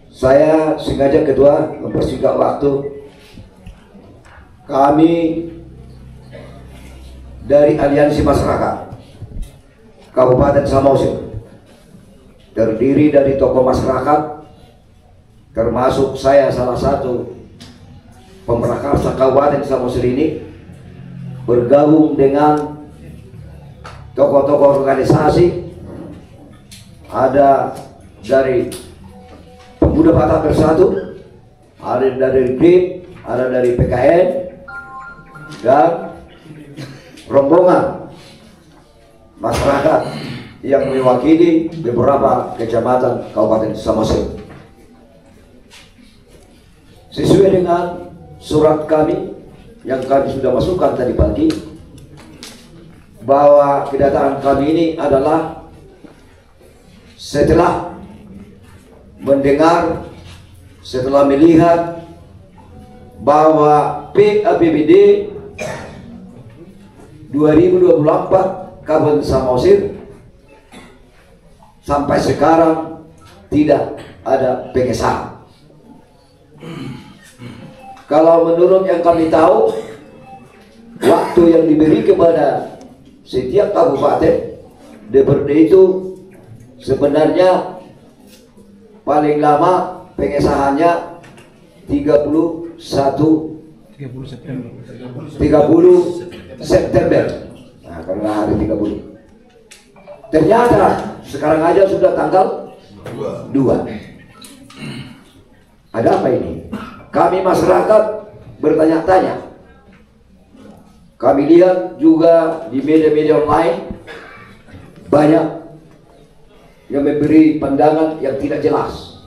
Saya sengaja kedua mempersingkat waktu. Kami dari Aliansi Masyarakat Kabupaten Samosir terdiri dari tokoh masyarakat, termasuk saya salah satu pemrakarsa Kabupaten Samosir ini, bergabung dengan tokoh-tokoh organisasi. Ada dari Pemuda Batak Bersatu, ada dari GRIP, ada dari PKN, dan rombongan masyarakat yang mewakili beberapa kecamatan Kabupaten Samosir. Sesuai dengan surat kami yang kami sudah masukkan tadi pagi, bahwa kedatangan kami ini adalah setelah mendengar, setelah melihat bahwa PAPBD 2024 Kabupaten Samosir sampai sekarang tidak ada pengesahan. Kalau menurut yang kami tahu, waktu yang diberi kepada setiap kabupaten DPRD itu sebenarnya paling lama pengesahannya 30 September. Nah, karena hari 30. Ternyata sekarang aja sudah tanggal 2. Ada apa ini? Kami masyarakat bertanya-tanya. Kami lihat juga di media-media online banyak yang memberi pandangan yang tidak jelas,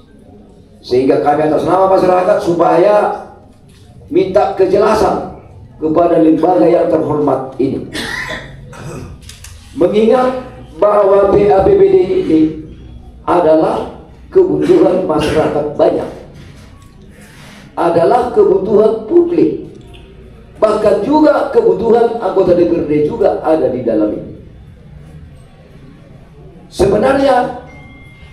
sehingga kami atas nama masyarakat supaya minta kejelasan kepada lembaga yang terhormat ini, mengingat bahwa PAPBD ini adalah kebutuhan masyarakat banyak, adalah kebutuhan publik, bahkan juga kebutuhan anggota DPRD juga ada di dalam ini. Sebenarnya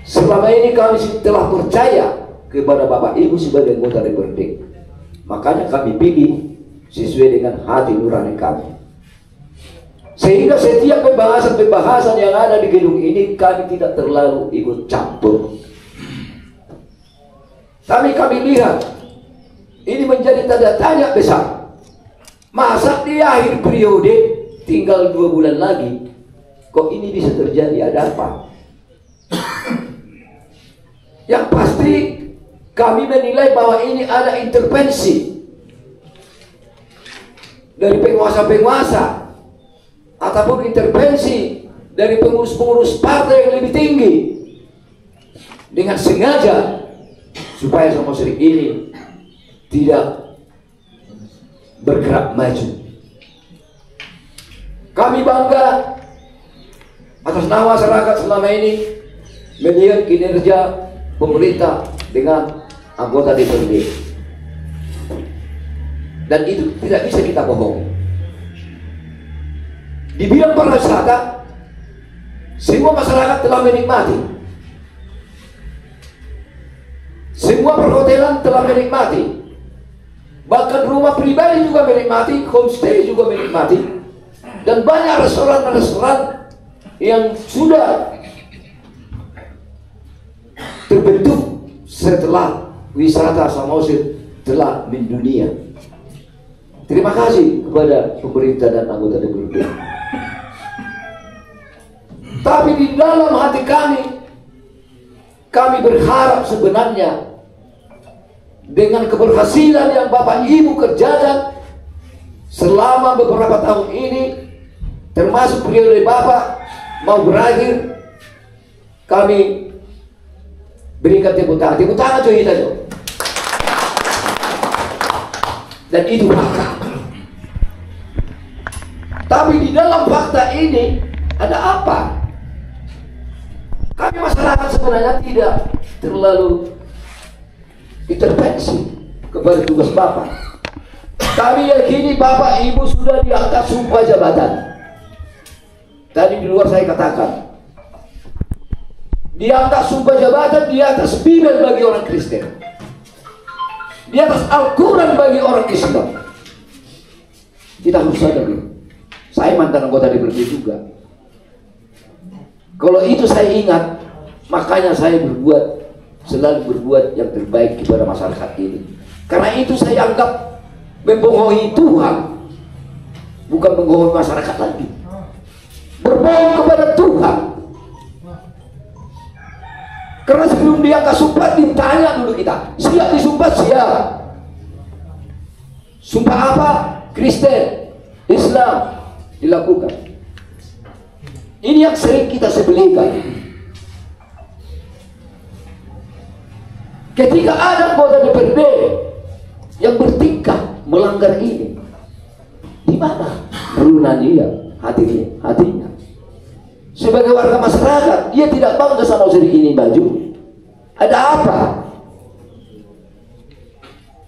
selama ini kami telah percaya kepada Bapak Ibu sebagai anggota DPRD, makanya kami pilih sesuai dengan hati nurani kami, sehingga setiap pembahasan yang ada di gedung ini kami tidak terlalu ikut campur. Tapi kami lihat ini menjadi tanda tanya besar. Masa di akhir periode tinggal 2 bulan lagi kok ini bisa terjadi? Ada apa? Yang pasti kami menilai bahwa ini ada intervensi dari penguasa-penguasa ataupun intervensi dari pengurus-pengurus partai yang lebih tinggi dengan sengaja supaya Samosir ini tidak bergerak maju. Kami bangga atas nama masyarakat selama ini melihat kinerja pemerintah dengan anggota DPRD, dan itu tidak bisa kita bohongi. Di bidang pariwisata, semua masyarakat telah menikmati, semua perhotelan telah menikmati, bahkan rumah pribadi juga menikmati, homestay juga menikmati, dan banyak restoran-restoran yang sudah terbentuk setelah wisata Samosir telah mendunia. Terima kasih kepada pemerintah dan anggota DPRD. Tapi di dalam hati kami berharap sebenarnya dengan keberhasilan yang Bapak Ibu kerjakan selama beberapa tahun ini, termasuk periode Bapak mau berakhir, kami berikan tepuk tangan. Tepuk tangan coy kita coy. Dan itu fakta. Tapi di dalam fakta ini ada apa? Kami masyarakat sebenarnya tidak terlalu intervensi kepada tugas Bapak. Kami yakini Bapak Ibu sudah diangkat sumpah jabatan. Tadi di luar saya katakan, diangkat sumpah jabatan di atas Bible bagi orang Kristen, di atas Al-Quran bagi orang Islam. Kita harus sadar, saya mantan anggota DPRD juga. Kalau itu saya ingat, makanya saya selalu berbuat yang terbaik kepada masyarakat ini. Karena itu saya anggap membohongi Tuhan, bukan membohongi masyarakat lagi. Berbohong kepada Tuhan. Karena sebelum diangkat sumpah ditanya dulu kita, siap disumpah? Siap. Sumpah apa? Kristen, Islam, dilakukan. Ini yang sering kita sebelikan. Ketika ada anggota DPRD yang bertingkah melanggar ini, di mana melunak dia hatinya? Sebagai warga masyarakat, dia tidak bangga sama Saudari ini baju. Ada apa?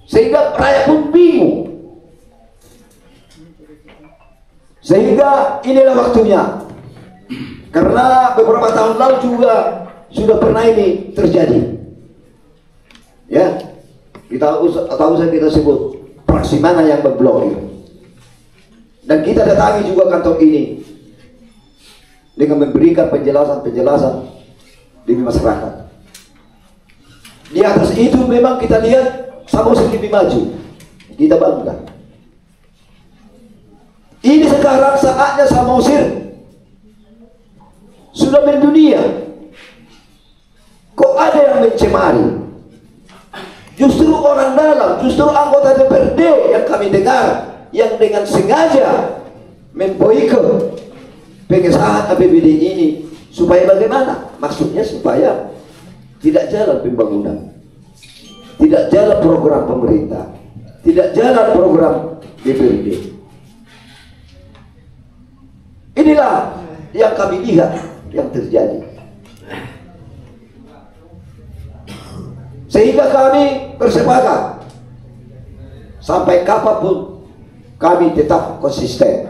Sehingga rakyat pun bingung. Sehingga inilah waktunya. Karena beberapa tahun lalu juga sudah pernah ini terjadi. Ya, kita sebut fraksi mana yang berblokir. Dan kita datangi juga kantor ini dengan memberikan penjelasan demi masyarakat. Di atas itu memang kita lihat Samosir lebih maju, kita bangga. Ini sekarang saatnya Samosir sudah mendunia. Kok ada yang mencemari? Justru orang dalam, justru anggota DPRD yang kami dengar, yang dengan sengaja memboikot pengesahan APBD ini. Supaya bagaimana? Maksudnya supaya tidak jalan pembangunan, tidak jalan program pemerintah, tidak jalan program DPRD. Inilah yang kami lihat yang terjadi. Sehingga kami bersepakat sampai kapanpun kami tetap konsisten.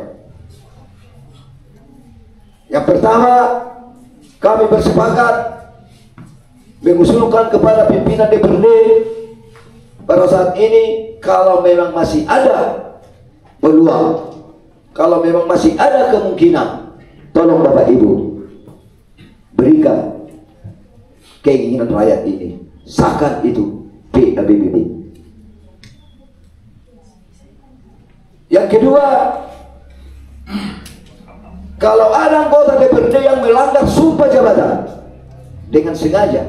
Yang pertama, kami bersepakat mengusulkan kepada pimpinan DPRD pada saat ini, kalau memang masih ada peluang, kalau memang masih ada kemungkinan, tolong Bapak Ibu berikan keinginan rakyat ini, sahkan itu PABBD. Yang kedua, kalau ada anggota DPRD yang melanggar sumpah jabatan dengan sengaja,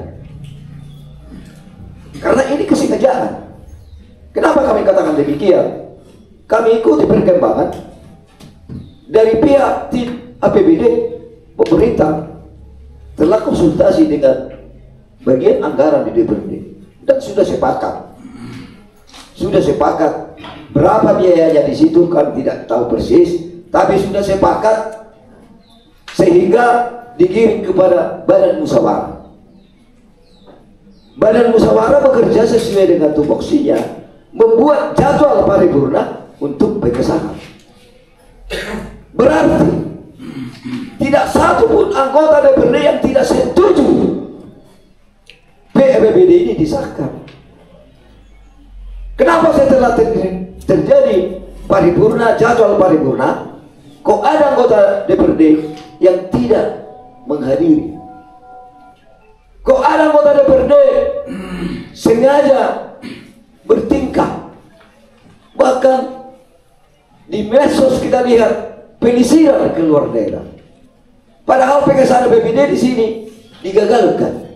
karena ini kesengajaan. Kenapa kami katakan demikian? Kami ikuti perkembangan dari pihak tim APBD, pemerintah telah konsultasi dengan bagian anggaran di DPRD dan sudah sepakat berapa biayanya di situ kami tidak tahu persis, tapi sudah sepakat sehingga dikirim kepada Badan Musyawarah. Badan Musyawarah bekerja sesuai dengan tupoksinya, membuat jadwal paripurna untuk pengesahan. Berarti tidak satu pun anggota DPRD yang tidak setuju PABBD ini disahkan. Kenapa setelah terjadi paripurna, jadwal paripurna, kok ada anggota DPRD yang tidak menghadiri? Kok ada anggota DPRD sengaja bertingkah? Bahkan di medsos kita lihat penyisiran ke luar daerah. Padahal pengesahan APBD di sini digagalkan.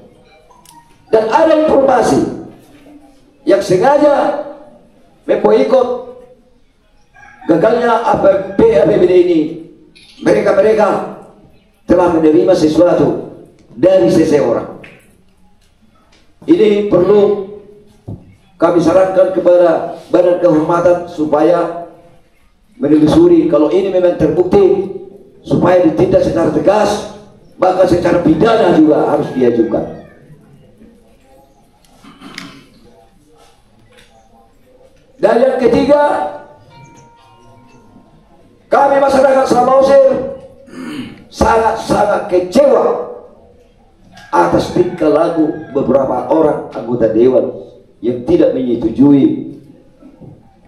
Dan ada informasi yang sengaja memboikot gagalnya APBD ini. Mereka telah menerima sesuatu dari seseorang. Ini perlu kami sarankan kepada Badan Kehormatan supaya menelusuri. Kalau ini memang terbukti, supaya ditindak secara tegas, bahkan secara pidana juga harus diajukan. Dan yang ketiga, kami masyarakat Samosir sangat-sangat kecewa atas atas tingkah laku beberapa orang anggota dewan yang tidak menyetujui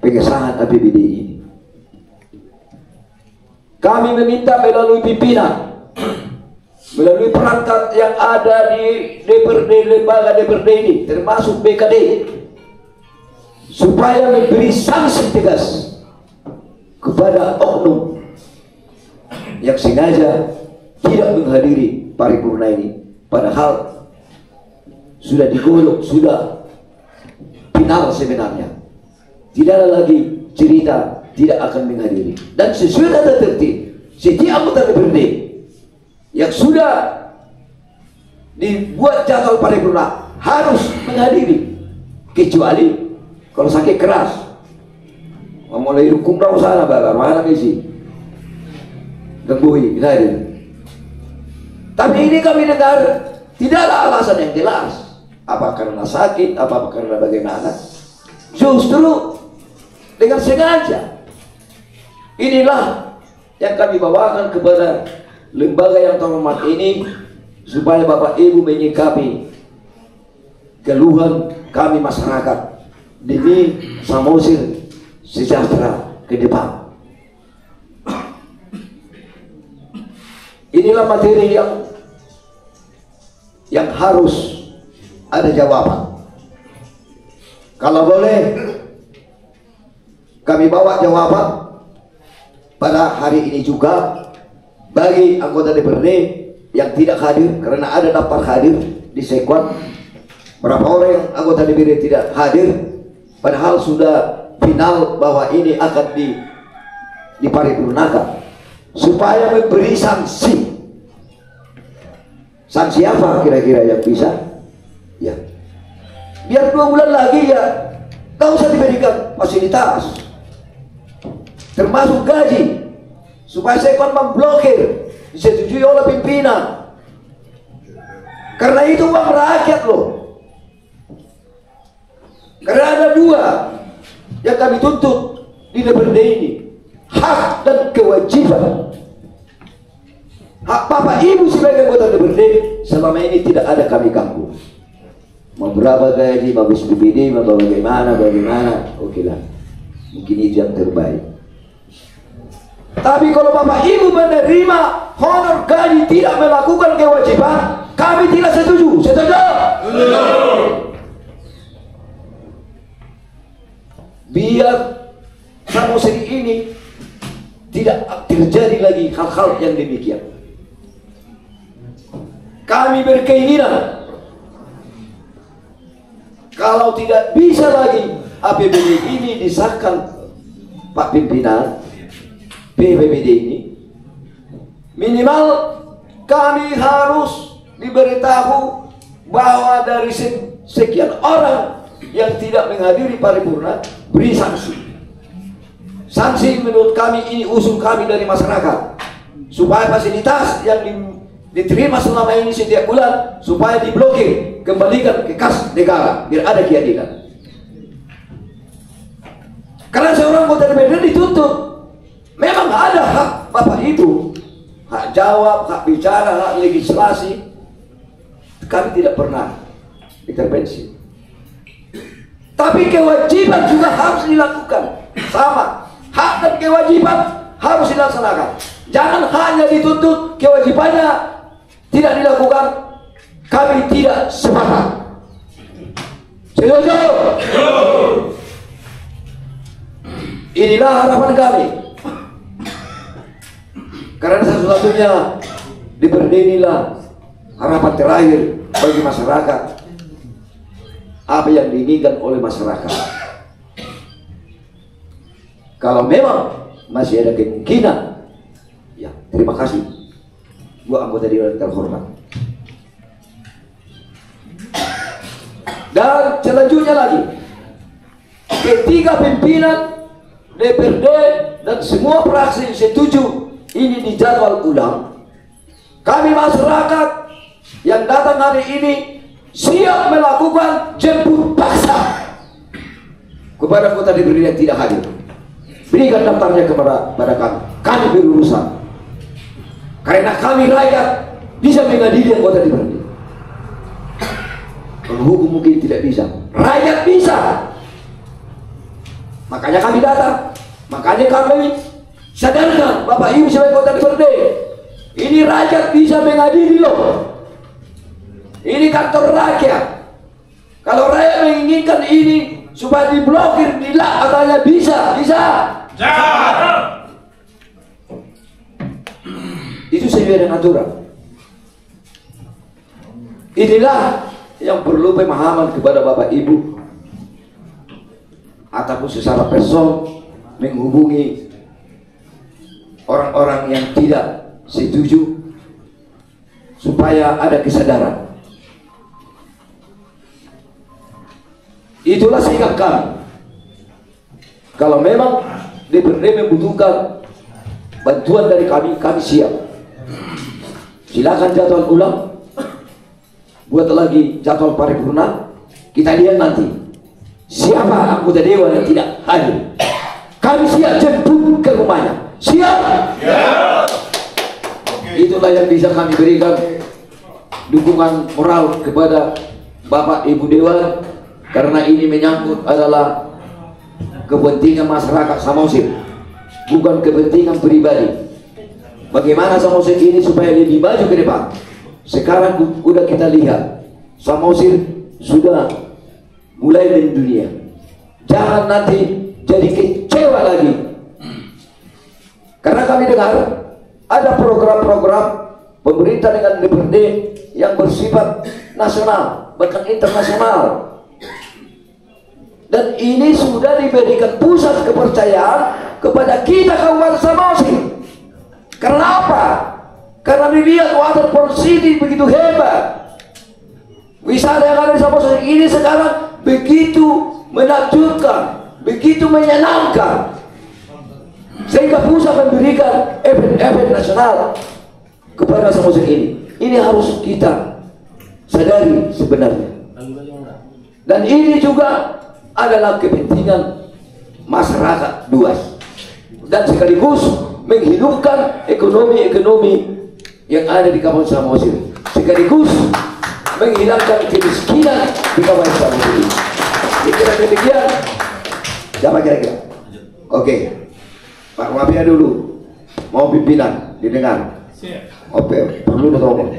pengesahan APBD ini. Kami meminta melalui pimpinan, melalui perangkat yang ada di DPRD, lembaga DPRD ini, termasuk BKD, supaya memberi sanksi tegas kepada oknum yang sengaja tidak menghadiri paripurna ini, padahal sudah digolok, sudah final sebenarnya. Tidak ada lagi cerita tidak akan menghadiri. Dan sesuai tata tertib, setiap anggota DPRD yang sudah dibuat jadwal paripurna harus menghadiri, kecuali kalau sakit keras, mulai hukum dong sana bapak mana isi gembui hadir. Tapi ini kami dengar tidak ada alasan yang jelas, apa karena sakit, apa karena bagaimana. Justru dengan sengaja. Inilah yang kami bawakan kepada lembaga yang terhormat ini, supaya Bapak Ibu menyikapi keluhan kami masyarakat demi Samosir sejahtera ke depan. Inilah materi yang harus ada jawaban. Kalau boleh kami bawa jawaban pada hari ini juga bagi anggota DPRD yang tidak hadir, karena ada daftar hadir di Sekwan. Berapa orang yang anggota DPRD tidak hadir, padahal sudah final bahwa ini akan diparipurnakan, supaya memberi sanksi. Sanksi apa kira-kira yang bisa? Ya, biar 2 bulan lagi ya, gak usah diberikan fasilitas, termasuk gaji, supaya Sekwan memblokir, disetujui oleh pimpinan. Karena itu uang rakyat loh. Karena ada 2 yang kami tuntut di DPRD ini, hak dan kewajiban. Hak Bapak Ibu sebagai anggota DPRD selama ini tidak ada kami ganggu. Mau berapa gaji, mau BPD, mau bagaimana, oke lah, mungkin itu yang terbaik. Tapi kalau Bapak Ibu menerima honor gaji tidak melakukan kewajiban, kami tidak setuju. Setuju? Biar Samosir ini tidak terjadi lagi hal-hal yang demikian. Kami berkeinginan kalau tidak bisa lagi APBD ini disahkan Pak Pimpinan BPBD ini, minimal kami harus diberitahu bahwa dari sekian orang yang tidak menghadiri paripurna, beri sanksi. Sanksi menurut kami ini usul kami dari masyarakat, supaya fasilitas yang diterima selama ini setiap bulan supaya diblokir, kembalikan ke kas negara biar ada keadilan. Karena seorang anggota DPRD dituntut, memang ada hak Bapak Ibu, hak jawab, hak bicara, hak legislasi. Kami tidak pernah intervensi. Tapi kewajiban juga harus dilakukan. Sama, hak dan kewajiban harus dilaksanakan. Jangan hanya dituntut, kewajibannya tidak dilakukan. Kami tidak sepakat. Setuju? Inilah harapan kami. Karena satu-satunya DPRD inilah harapan terakhir bagi masyarakat. Apa yang diinginkan oleh masyarakat. Kalau memang masih ada kemungkinan, ya terima kasih buat anggota dewan terhormat. Dan selanjutnya lagi, ketika pimpinan DPRD dan semua fraksi setuju ini dijadwal ulang, kami masyarakat yang datang hari ini siap melakukan jemput paksa kepada anggota DPRD yang tidak hadir. Berikan daftarnya kepada kami. Kami berurusan. Karena kami rakyat bisa mengadili anggota DPRD. Kalau hukum mungkin tidak bisa, rakyat bisa. Makanya kami datang, makanya kami sadarkan Bapak Ibu sebagai kota DPRD, ini rakyat bisa mengadili loh. Ini kantor rakyat. Kalau rakyat menginginkan ini supaya diblokir, katanya bisa. Itu sesuai dengan aturan. Inilah yang perlu pemahaman kepada Bapak Ibu ataupun secara person menghubungi orang-orang yang tidak setuju supaya ada kesadaran. Itulah sikap kami. Kalau memang DPRD membutuhkan bantuan dari kami siap. Silakan jadwal ulang, buat lagi jadwal paripurna. Kita lihat nanti siapa anggota dewan yang tidak hadir. Kami siap jemput ke rumahnya. Siap? Itulah yang bisa kami berikan dukungan moral kepada Bapak Ibu Dewan, karena ini menyangkut adalah kepentingan masyarakat Samosir, bukan kepentingan pribadi. Bagaimana Samosir ini supaya lebih maju ke depan? Sekarang udah kita lihat Samosir sudah mulai mendunia. Jangan nanti jadi kecewa lagi, karena kami dengar ada program-program pemerintah dengan DPRD yang bersifat nasional bahkan internasional, dan ini sudah diberikan pusat kepercayaan kepada kita Kabupaten Samosir. Kenapa? Karena dilihat Waterfall City begitu hebat. Wisata yang ada di Samosir ini sekarang begitu menakjubkan, begitu menyenangkan, sehingga pusat memberikan event-event nasional kepada Samosir ini. Ini harus kita sadari sebenarnya. Dan ini juga adalah kepentingan masyarakat luas, dan sekaligus menghidupkan ekonomi yang ada di Kabupaten Samosir, sekaligus menghilangkan kemiskinan di Kabupaten Samosir. Kira-kira demikian. Siapa kira-kira? Oke, Pak Mafia dulu mau pimpinan didengar. Oke, perlu ditolong.